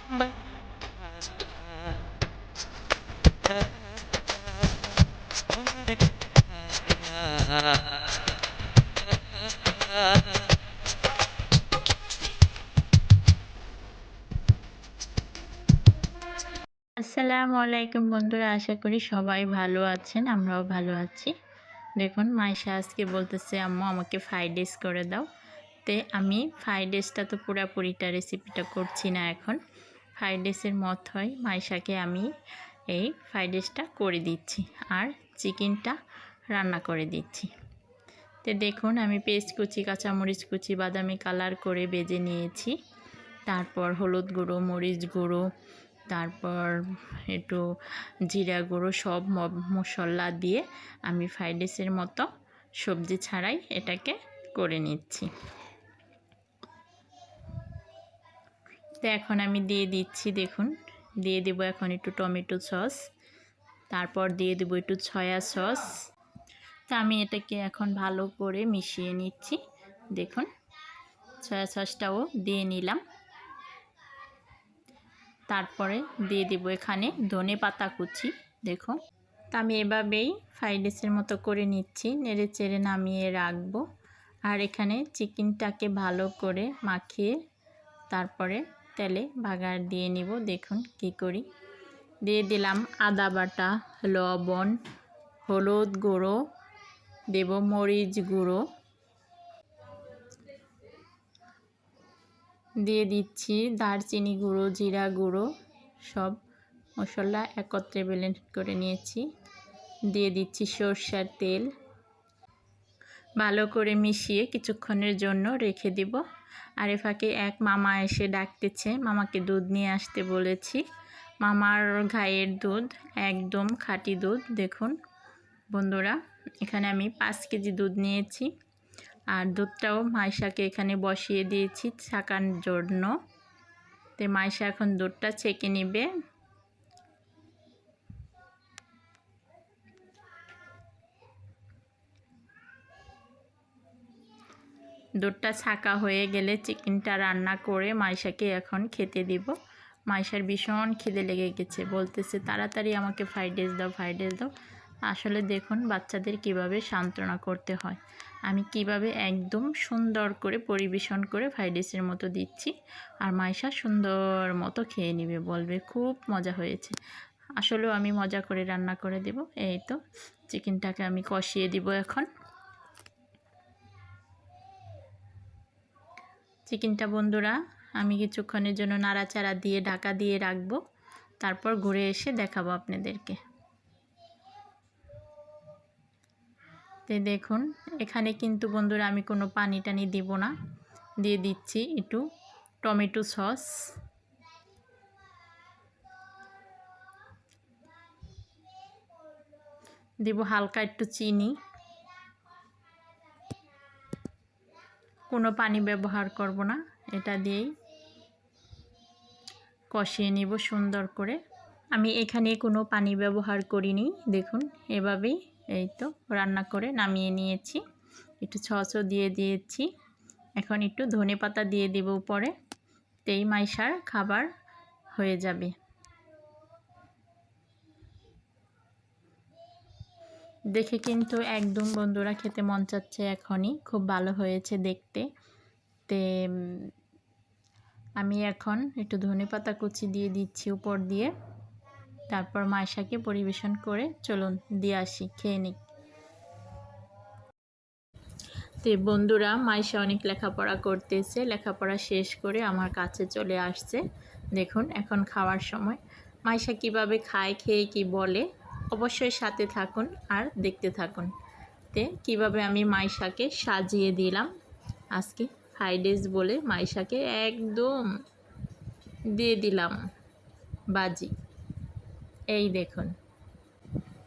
আসসালামু আলাইকুম বন্ধুরা, আশা করি সবাই ভালো আছেন। আমরাও ভালো আছি। দেখুন মাইশা আজকে বলতেছে আম্মু আমাকে ফ্রাইড রাইস করে দাও। আমি ফ্রাইড রাইসটা তো পুরাপুরিটা রেসিপিটা করছি না এখন। ফ্রাইড রাইসের মত হয় মাইশাকে আমি এই ফ্রাইড রাইসটা করে দিচ্ছি আর চিকেনটা রান্না করে দিচ্ছি। দেখুন আমি পেঁয়াজ কুচি, কাঁচামরিচ কুচি বাদামি কালার করে ভেজে নিয়েছি। তারপর হলুদ গুঁড়ো, মরিচ গুঁড়ো, তারপর একটু জিরা গুঁড়ো সব মশলা দিয়ে আমি ফ্রাইড রাইসের মতো সবজি ছাড়াই এটাকে করে নিচ্ছি। এখন আমি দিয়ে দিচ্ছি, দেখুন দিয়ে দেবো এখন একটু টমেটো সস, তারপর দিয়ে দেবো একটু সয়া সস। আমি এটাকে এখন ভালো করে মিশিয়ে নিচ্ছি। দেখুন সয়া সসটাও দিয়ে নিলাম। তারপরে দিয়ে দিব এখানে ধনে পাতা কুচি। দেখুন আমি এভাবেই ফ্রাইড রাইসের মতো করে নিচ্ছি, নেড়ে চেড়ে নামিয়ে রাখবো। আর এখানে চিকেনটাকে ভালো করে মাখিয়ে তারপরে তেলে বাগার দিয়ে নিব। দেখুন কি করি, দিয়ে দিলাম আদা বাটা, লবণ, হলুদ গুঁড়ো, দেব মরিচ গুঁড়ো, দিয়ে দিচ্ছি দারচিনি গুঁড়ো, জিরা গুঁড়ো, সব মশলা একত্রে ব্লেন্ড করে নিয়েছি। দিয়ে দিচ্ছি সরষের তেল, ভালো করে মিশিয়ে কিছুক্ষণের জন্য রেখে দিব। আর এ ফাঁকে এক মামা এসে ডাকতেছে, মামাকে দুধ নিয়ে আসতে বলেছি। মামার গায়ের দুধ, একদম খাঁটি দুধ। দেখুন বন্ধুরা এখানে আমি 5 কেজি দুধ নিয়েছি। আর দুধটাও মাইশাকে এখানে বসিয়ে দিয়েছি ছাকানোর জন্য। মাইশা এখন দুধটা ছেঁকে নেবে। দুধটা ছাকা হয়ে গেলে চিকেনটা রান্না করে মাইশাকে এখন খেতে দিব। মাইশার ভীষণ খিদে লেগে গেছে, বলতেছে তাড়াতাড়ি আমাকে ফ্রাইড রাইস দাও, ফ্রাইড রাইস দাও। আসলে দেখুন বাচ্চাদের কিভাবে সান্ত্বনা করতে হয়, আমি কিভাবে একদম সুন্দর করে পরিবেশন করে ফ্রাইড রাইসের মতো দিচ্ছি। আর মাইশা সুন্দর মতো খেয়ে নেবে, বলবে খুব মজা হয়েছে। আসলেও আমি মজা করে রান্না করে দেব। এই তো চিকেনটাকে আমি কষিয়ে দিব এখন। চিকেনটা বন্ধুরা আমি কিছুক্ষণের জন্য নাড়াচাড়া দিয়ে ঢাকা দিয়ে রাখবো, তারপর ঘুরে এসে দেখাবো আপনাদেরকে। দেখুন এখানে কিন্তু বন্ধুরা আমি কোনো পানি টানি দিব না, দিয়ে দিচ্ছি একটু টমেটো সস, দিব হালকা একটু চিনি, কোনো পানি ব্যবহার করব না, এটা দিয়েই কষিয়ে নিব সুন্দর করে। আমি এখানে কোনো পানি ব্যবহার করিনি, দেখুন এভাবেই এই তো রান্না করে নামিয়ে নিয়েছি। একটু সসও দিয়ে দিয়েছি, এখন একটু ধনেপাতা দিয়ে দেব উপরে। মাইশার খাবার হয়ে যাবে। দেখে কিন্তু একদম বন্ধুরা খেতে মন চাচ্ছে এখনই, খুব ভালো হয়েছে দেখতে। আমি এখন একটু ধনেপাতা কুচি দিয়ে দিচ্ছি উপর দিয়ে, তারপর মাইশাকে পরিবেশন করে চলুন দিয়ে আসি, খেয়ে নিক। বন্ধুরা মাইশা অনেক লেখাপড়া করতেছে, লেখাপড়া শেষ করে আমার কাছে চলে আসছে। দেখুন এখন খাওয়ার সময় মাইশা কিভাবে খায়, খেয়ে কি বলে, অবশ্যই সাথে থাকুন আর দেখতে থাকুন। কিভাবে আমি মাইশাকে সাজিয়ে দিলাম আজকে ফ্রাইড রাইস বলে, মাইশাকে একদম দিয়ে দিলাম বাজি। এই দেখুন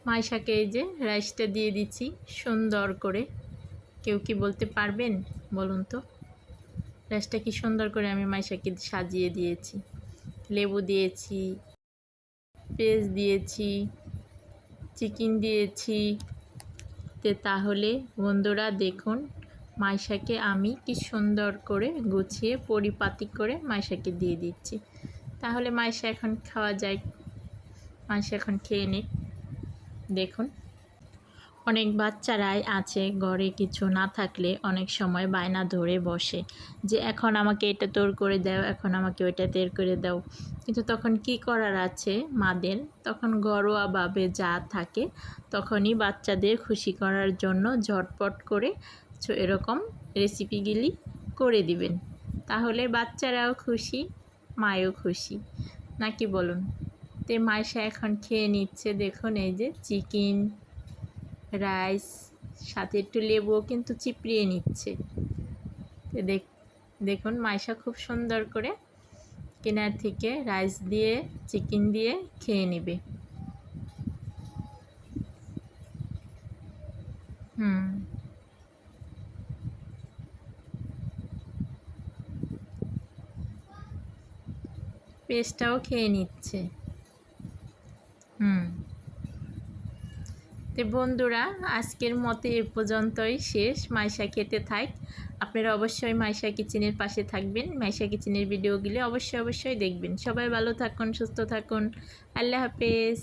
মাইশাকে এই যে রাইসটা দিয়ে দিচ্ছি সুন্দর করে। কেউ কি বলতে পারবেন বলুন তো, রাইসটা কি সুন্দর করে আমি মাইশাকে সাজিয়ে দিয়েছি। লেবু দিয়েছি, পেঁয়াজ দিয়েছি, চিকেন দিয়েছি। তাহলে বন্ধুরা দেখুন মাইশাকে আমি কি সুন্দর করে গুছিয়ে পরিপাটি করে মাইশাকে দিয়ে দিচ্ছি। তাহলে মাইশা এখন খাওয়া যায়। মাইশা এখন খেয়ে নিক। দেখুন অনেক বাচ্চারাই আছে ঘরে কিছু না থাকলে অনেক সময় বায়না ধরে বসে যে এখন আমাকে এটা তোর করে দাও, এখন আমাকে ওইটা তের করে দাও। কিন্তু তখন কি করার আছে মাদের, তখন ঘরোয়াভাবে যা থাকে তখনই বাচ্চাদের খুশি করার জন্য ঝটপট করে এরকম রেসিপিগুলি করে দিবেন। তাহলে বাচ্চারাও খুশি, মায়ও খুশি, নাকি বলুন? তে মাইশা এখন খেয়ে নিচ্ছে। দেখুন এই যে চিকেন, রাইস, সাথে একটু লেবুও কিন্তু চিপড়িয়ে নিচ্ছে। দেখুন মাইশা খুব সুন্দর করে কিনার থেকে রাইস দিয়ে চিকেন দিয়ে খেয়ে নেবে। পেস্টটাও খেয়ে নিচ্ছে। তো বন্ধুরা আজকের মতো এ পর্যন্তই শেষ। মাইশা খেতে থাক। আপনারা অবশ্যই মাইশা কিচেনের পাশে থাকবেন। মাইশা কিচেনের ভিডিওগুলি অবশ্যই দেখবেন। সবাই ভালো থাকুন, সুস্থ থাকুন। আল্লাহ হাফেজ।